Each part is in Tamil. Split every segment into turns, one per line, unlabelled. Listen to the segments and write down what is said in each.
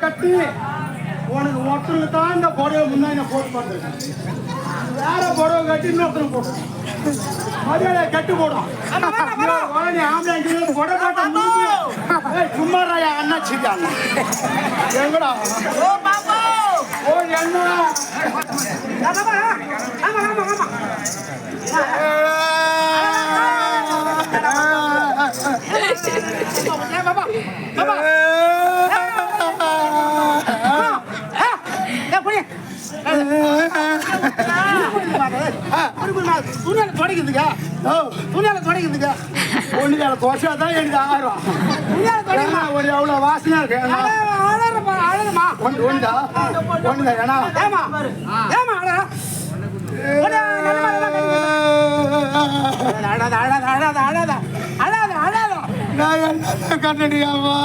கட்டி உனக்கு ஒருத்தருக்கு தான் இந்த புடவை முன்னாடி போட்டு பண்ணுறேன். வேற புடவை கட்டி இன்னொருத்தருக்கு போட்டு மரியாதை கட்டு போடும். ஆம்பளை புடவை போட்ட சும்மாராயா அண்ணா சிரிக்காங்க எங்கடா ஓ என்ன துணியால தொடங்குதுங்க துணியால தொடங்குதுங்க ஒண்ணு தோசை தான் எனக்கு ஆயிரம் ஒரு எவ்வளவு வாசனையா இருக்கு அழகுமா ஒன்றுதா ஒண்ணுதா ஏன்னா ஏமா ஏமா அழாத அழாத அழாத அழாத அழாத அழாத நான் என்ன கண்ணடியாமா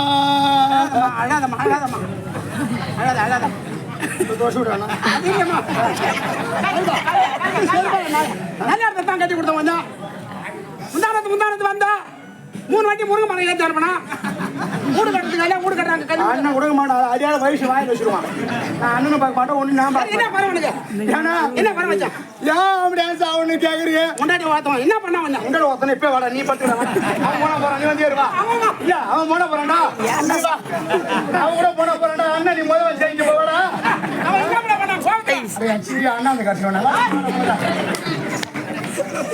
அழாதம்மா அழாதம்மா அழாத அழாத தோசை விடணும் நல்ல இடத்த தான் கட்டி கொடுத்த வந்தா முந்தானத்து வந்தா 3 வாட்டி முருங்க மரம் ஏற்றி வரப்பனா வீடு கட்டுறதுக்காக வீடு கட்டுறாங்க. அண்ணன் கொடுக்க மாட்டான், அடியால வயசு வாங்கி வச்சிருவான். நான் அண்ணனை பார்க்க மாட்டேன், ஒண்ணு நான் பார்க்க. என்ன பரவாயில்ல? ஏன்னா என்ன பரவாயில்ல? ஏன் அப்படியே சாவுன்னு கேக்குறீங்க? முன்னாடி வாத்தவன் என்ன பண்ணா வந்தான்? முன்னாடி வாத்தன இப்ப வாடா, நீ பட்டுடா. அவன் போன போறான், நீ வந்து ஏறுவா. இல்ல அவன் போன போறான்டா, அவன் கூட போன போறான்டா. அண்ணன் நீ முதல்ல செஞ்சு போவாடா. அவன் என்ன பண்ணா? சரி அண்ணா அந்த கட்சி வேணா.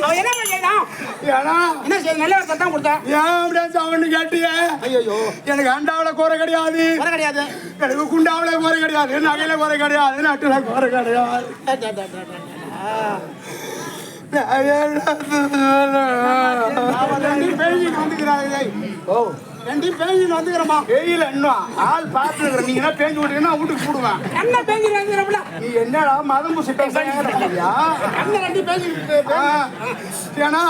அவன் என்ன பண்ணான்? ஏனா என்ன செய்ய நல்ல வார்த்தை தான் கொடுத்தா. ஏன் அப்படியே சாவுன்னு கேட்டியே? ஐயோ எனக்கு அண்டாவல கோர கிடையாது, கோர கிடையாது. எனக்கு குண்டாவல கோர கிடையாது, நகையில கோர கிடையாது, நட்டுல கோர கிடையாது. ரெண்டு பேஞ்சின்னு வந்துக்கிறமா? வெயில் இன்னும் ஆள் பார்த்துக்கிற நீ என்ன பேஞ்சு விட்டீங்கன்னா வீட்டுக்கு போடுவேன். என்ன பேஞ்சு வந்துக்கிறப்பல நீ என்னடா மதம் பூசி பேசுறியா? என்ன ரெண்டு பேஞ்சு ஏன்னா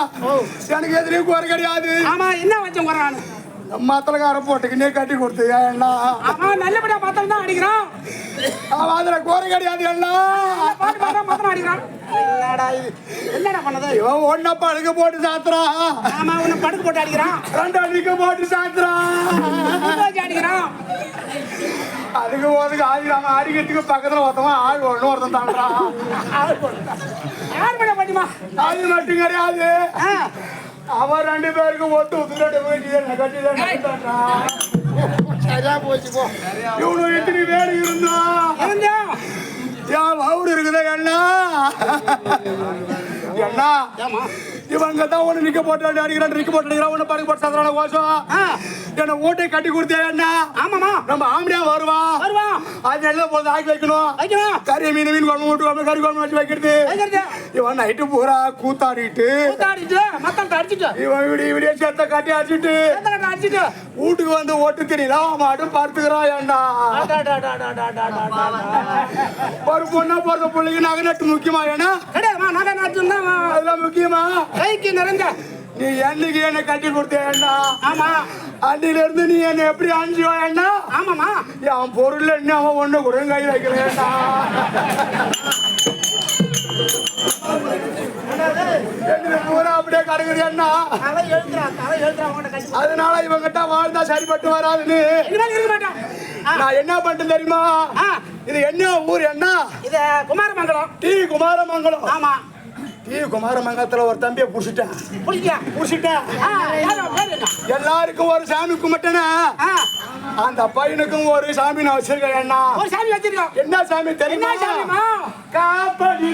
எனக்கு எதிரையும் குறை கிடையாது. ஆமா என்ன வச்சோம் குறானு மத்தலக்கார போட்டுக்கினே கட்டி கொடுத்து ஏன்னா அவன் நல்லபடியா மத்தம் தான் அடிக்கிறான். அவன் அதுல குறை கிடையாது. எல்லாம் மத்தம் அடிக்கிறான். என்னடா பண்ணது? இவன் ஒன்ன படுக்க போட்டு சாத்துறான். ஆமா உன்னை படுக்க போட்டு அடிக்கிறான். 2 அடிக்க போட்டு சாத்துறான், அடிக்கிறான். அதுக்கு ஒதுக்கு ஆடிக்கிறாங்க. அடிக்கிறதுக்கு பக்கத்துல ஒருத்தவன் ஆள் ஒண்ணு ஒருத்தன் தாண்டான். யார் பண்ண பாட்டிமா? அது மட்டும் கிடையாது. அவன் 2 பேருக்கு ஒட்டு சரியா போச்சு போ. இவனு எத்தனை பேர் இருந்தா அவரு இருக்குதா அண்ணா? அண்ணா இவங்க தான் ஒண்ணு நிக்க போட்டு அடிக்கிறான், நிக்க போட்டு அடிக்கிறான். ஒண்ணு படுக்க போட்டு சாதாரண கோஷம் என்ன ஓட்டை கட்டி கொடுத்தே அண்ணா. ஆமாமா நம்ம ஆம்படியா வருவான் வருவான். அது எல்லாம் போது ஆக்கி வைக்கணும். கறி மீன் குழம்பு விட்டு கறி குழம்பு வச்சு வைக்கிறது. இவன் நைட்டு பூரா கூத்தாடிட்டு இவன் விடிய சேர்த்த கட்டி அடிச்சுட்டு வீட்டுக்கு வந்து ஓட்டு தெரியல மாட்டும் பார்த்துக்கிறான். ஏண்டா ஒரு பொண்ணா பிறந்த பிள்ளைக்கு நகை நட்டு முக்கியமா? ஏன்னா நகை நட்டு அதெல்லாம் முக்கியமா? கைக்கு நிறைஞ்ச நீ என்னைக்கு என்ன கட்டி கொடுத்தேன்னா? ஆமா அன்னில இருந்து நீ என்ன எப்படி அஞ்சுவா? என்ன ஆமாமா என் பொருள் என்ன அவன் ஒண்ணு கூட கை வைக்கிறேன்டா. பூரா அப்படியே கிடக்குறேன்னா அதனால இவங்கிட்ட வாழ்ந்தா சரிப்பட்டு வராதுன்னு நான் என்ன பண்ணிட்டேன் தெரியுமா? இது என்ன ஊர்? என்ன இது? குமாரமங்கலம். டி குமாரமங்கலம். ஆமா டி குமாரமங்கலத்துல ஒரு தம்பியை புடிச்சிட்டேன். எல்லாருக்கும் ஒரு சாமி கும்பிட்டேன்னா அந்த பையனுக்கும் ஒரு சாமி நான் வச்சிருக்கேன். என்ன ஒரு சாமி வச்சிருக்கேன்? என்ன சாமி தெரியுமா? காப்படி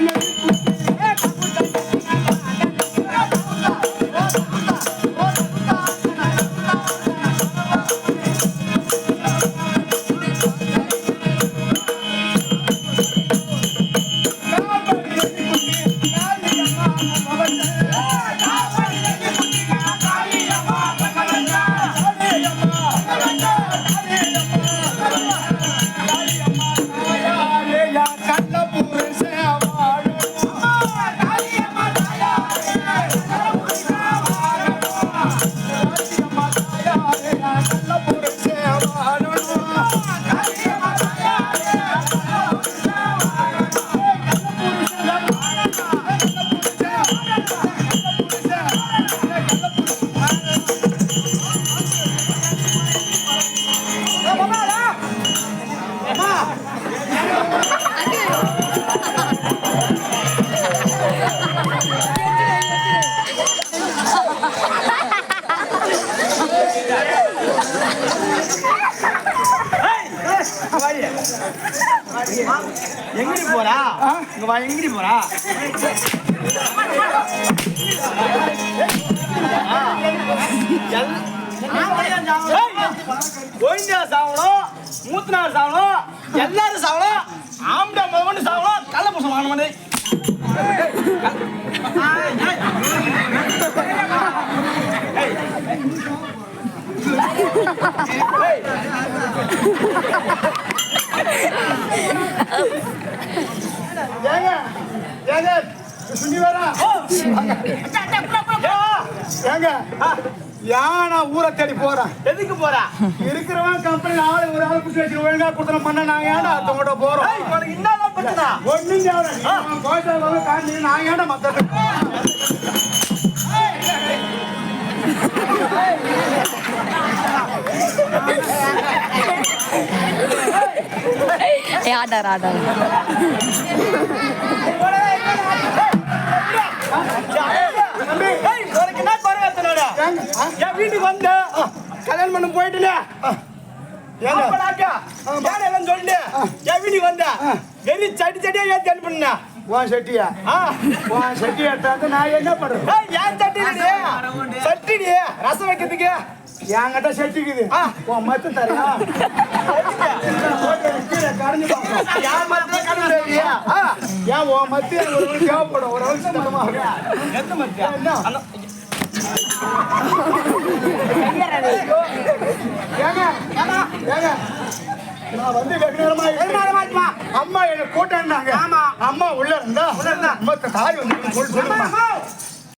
எங்கடி போறா? இங்க வா, எங்கடி போறா? கோயிந்தா சாவணும், மூத்தனார் சாவணும், எல்லாரும் சாவணும். ஆம்பளை மகன் சாவணும். கள்ள பூசம் வாங்க மாட்டே.
யானா ஊரை தேடி போறேன்.
எதுக்கு போறா?
இருக்கிறவன் கம்பெனி ஆளு ஒரு ஆள் குடிச்சு வச்சு ஒழுங்கா கொடுத்தன பண்ண நாங்க ஏன்டா அத்தோட போறோம்?
என்னதான் பிரச்சனை?
ஒண்ணும் தேவை கோயில காண்டி நாங்க ஏன்டா மத்த
ஆடார் ஆடார்
உனக்கு என்ன குறை எத்தனோட என் வீட்டுக்கு வந்த கல்யாணம் பண்ண போயிட்டுல எல்லாம் சொல்லிட்டு என் வீட்டுக்கு வந்த வெறி சட்டி சட்டியா ஏத்தி அனுப்புனா
உன் சட்டியா உன் சட்டி எடுத்தாந்து நான் என்ன பண்றேன்
ஏன் சட்டி சட்டிடி ரசம் வைக்கிறதுக்கு
என்கிட்ட சட்டிக்குது உன் மத்து தரையா கரைஞ்சு பார்ப்போம்
யார் மத்திய கடவுள்
ஏன் உன் மத்திய ஒரு தேவைப்படும் ஒரு வருஷம் தரமா
எந்த மத்தியா
என்ன ஏங்க ஏங்க நான் வந்து வெகு நேரமா அம்மா என்ன கூட்டாண்டாங்க அம்மா உள்ள இருந்தா அம்மா தாய் வந்து சொல்லுமா